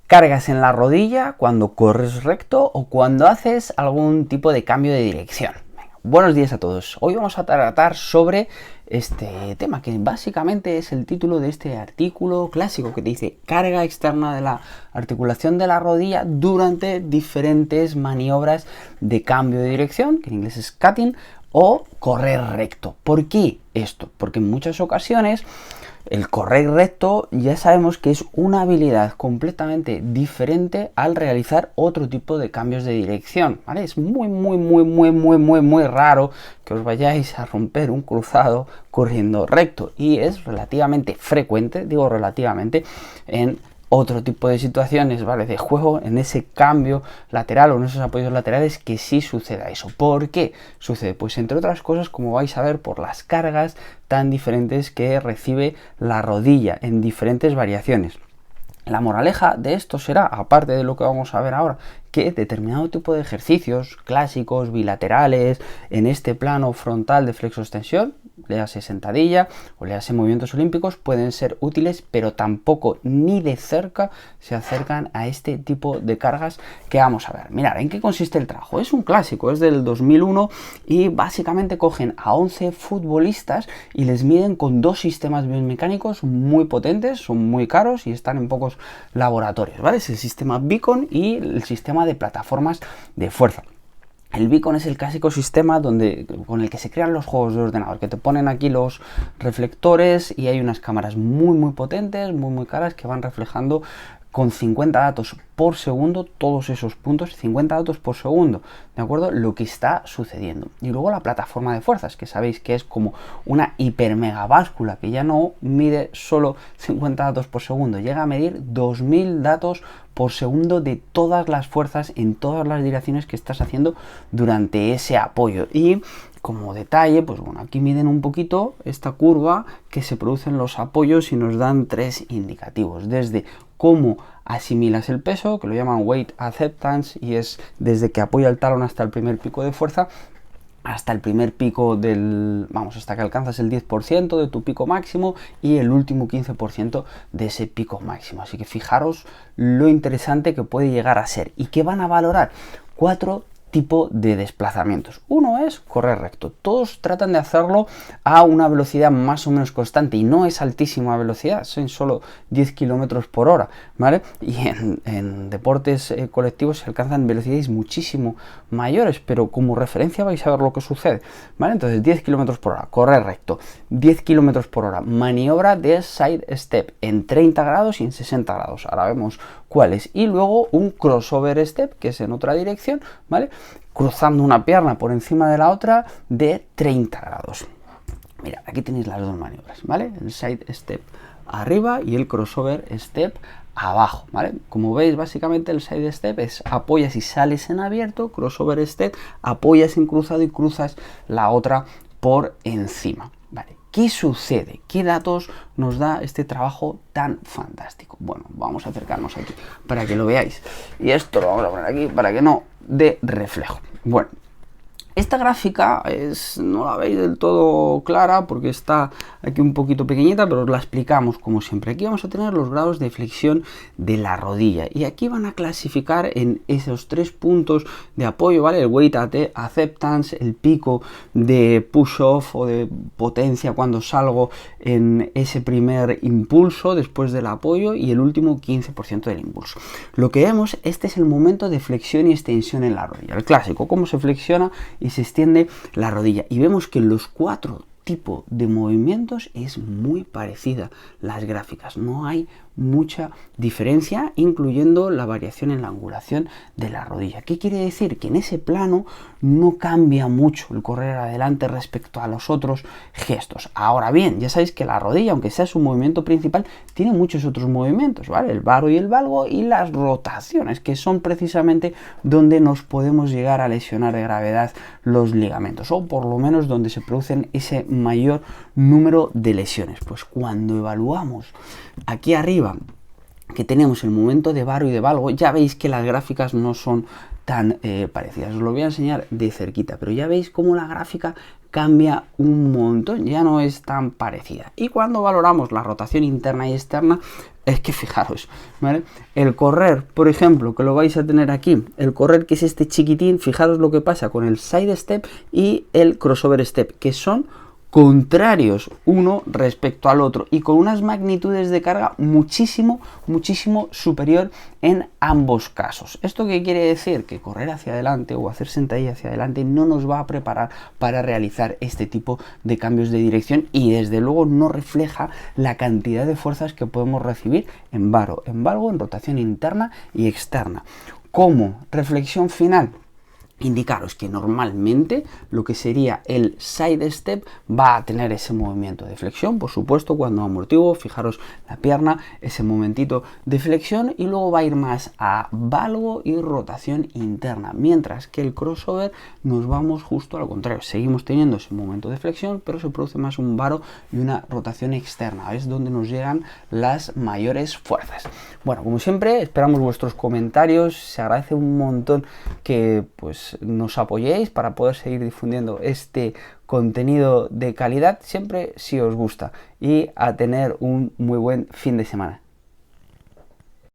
Cargas en la rodilla cuando corres recto o cuando haces algún tipo de cambio de dirección. Venga, buenos días a todos. Hoy vamos a tratar sobre este tema que básicamente es el título de este artículo clásico que dice carga externa de la articulación de la rodilla durante diferentes maniobras de cambio de dirección, que en inglés es cutting, o correr recto. ¿Por qué esto? Porque en muchas ocasiones el correr recto ya sabemos que es una habilidad completamente diferente al realizar otro tipo de cambios de dirección, ¿vale? Es muy raro que os vayáis a romper un cruzado corriendo recto y es relativamente frecuente, digo relativamente, en otro tipo de situaciones, ¿vale? De juego, en ese cambio lateral o en esos apoyos laterales que sí suceda eso. ¿Por qué sucede? Pues entre otras cosas, como vais a ver, por las cargas tan diferentes que recibe la rodilla en diferentes variaciones. La moraleja de esto será, aparte de lo que vamos a ver ahora, que determinado tipo de ejercicios clásicos, bilaterales, en este plano frontal de flexo-extensión, léase sentadilla o léase movimientos olímpicos, pueden ser útiles, pero tampoco ni de cerca se acercan a este tipo de cargas que vamos a ver. Mirad, ¿en qué consiste el trabajo? Es un clásico, es del 2001 y básicamente cogen a 11 futbolistas y les miden con dos sistemas biomecánicos muy potentes, son muy caros y están en pocos laboratorios, ¿vale? Es el sistema Beacon y el sistema de plataformas de fuerza. El Beacon es el clásico sistema con el que se crean los juegos de ordenador, que te ponen aquí los reflectores y hay unas cámaras muy potentes, muy caras, que van reflejando con 50 datos por segundo todos esos puntos, 50 datos por segundo, ¿de acuerdo? Lo que está sucediendo. Y luego la plataforma de fuerzas, que sabéis que es como una hipermegabáscula, que ya no mide solo 50 datos por segundo, llega a medir 2000 datos por segundo de todas las fuerzas en todas las direcciones que estás haciendo durante ese apoyo. Y como detalle, pues bueno, aquí miden un poquito esta curva que se producen los apoyos y nos dan tres indicativos, desde cómo asimilas el peso, que lo llaman weight acceptance, y es desde que apoya el talón hasta el primer pico de fuerza, hasta el primer pico hasta que alcanzas el 10% de tu pico máximo y el último 15% de ese pico máximo. Así que fijaros lo interesante que puede llegar a ser y que van a valorar 4 tipos de desplazamientos. Uno es correr recto. Todos tratan de hacerlo a una velocidad más o menos constante y no es altísima velocidad, son solo 10 km por hora, ¿vale? Y en deportes colectivos se alcanzan velocidades muchísimo mayores, pero como referencia vais a ver lo que sucede, ¿vale? Entonces 10 km por hora, correr recto, 10 km por hora, maniobra de side step en 30 grados y en 60 grados. Ahora vemos cuáles. Y luego un crossover step, que es en otra dirección, ¿vale? Cruzando una pierna por encima de la otra de 30 grados. Mira, aquí tenéis las dos maniobras, ¿vale? El side step arriba y el crossover step abajo, ¿vale? Como veis, básicamente el side step es apoyas y sales en abierto, crossover step apoyas en cruzado y cruzas la otra por encima, ¿vale? ¿Qué sucede? ¿Qué datos nos da este trabajo tan fantástico? Bueno, vamos a acercarnos aquí para que lo veáis. Y esto lo vamos a poner aquí para que no dé reflejo. Bueno, esta gráfica no la veis del todo clara porque está aquí un poquito pequeñita, pero os la explicamos como siempre. Aquí vamos a tener los grados de flexión de la rodilla y aquí van a clasificar en esos 3 puntos de apoyo, ¿vale? El weight acceptance, el pico de push-off o de potencia cuando salgo en ese primer impulso después del apoyo y el último 15% del impulso. Lo que vemos, este es el momento de flexión y extensión en la rodilla. El clásico, cómo se flexiona y se extiende la rodilla. Y vemos que en los 4 tipos de movimientos es muy parecida las gráficas. No hay mucha diferencia, incluyendo la variación en la angulación de la rodilla. ¿Qué quiere decir? Que en ese plano no cambia mucho el correr adelante respecto a los otros gestos. Ahora bien, ya sabéis que la rodilla, aunque sea su movimiento principal, tiene muchos otros movimientos, ¿vale? El varo y el valgo y las rotaciones, que son precisamente donde nos podemos llegar a lesionar de gravedad los ligamentos, o por lo menos donde se producen ese mayor número de lesiones. Pues cuando evaluamos aquí arriba que tenemos el momento de varo y de valgo, ya veis que las gráficas no son tan parecidas. Os lo voy a enseñar de cerquita, pero ya veis cómo la gráfica cambia un montón, ya no es tan parecida. Y cuando valoramos la rotación interna y externa, es que fijaros, ¿vale? El correr, por ejemplo, que lo vais a tener aquí, el correr que es este chiquitín, fijaros lo que pasa con el side step y el crossover step, que son contrarios uno respecto al otro y con unas magnitudes de carga muchísimo superior en ambos casos. ¿Esto qué quiere decir? Que correr hacia adelante o hacer sentadilla hacia adelante no nos va a preparar para realizar este tipo de cambios de dirección y desde luego no refleja la cantidad de fuerzas que podemos recibir en varo, en valgo, en rotación interna y externa. Como reflexión final, indicaros que normalmente lo que sería el side step va a tener ese movimiento de flexión, por supuesto, cuando amortiguo, fijaros la pierna, ese momentito de flexión y luego va a ir más a valgo y rotación interna, mientras que el crossover nos vamos justo a lo contrario, seguimos teniendo ese momento de flexión, pero se produce más un varo y una rotación externa, es donde nos llegan las mayores fuerzas. Bueno, como siempre, esperamos vuestros comentarios, se agradece un montón que pues nos apoyéis para poder seguir difundiendo este contenido de calidad siempre si os gusta y a tener un muy buen fin de semana.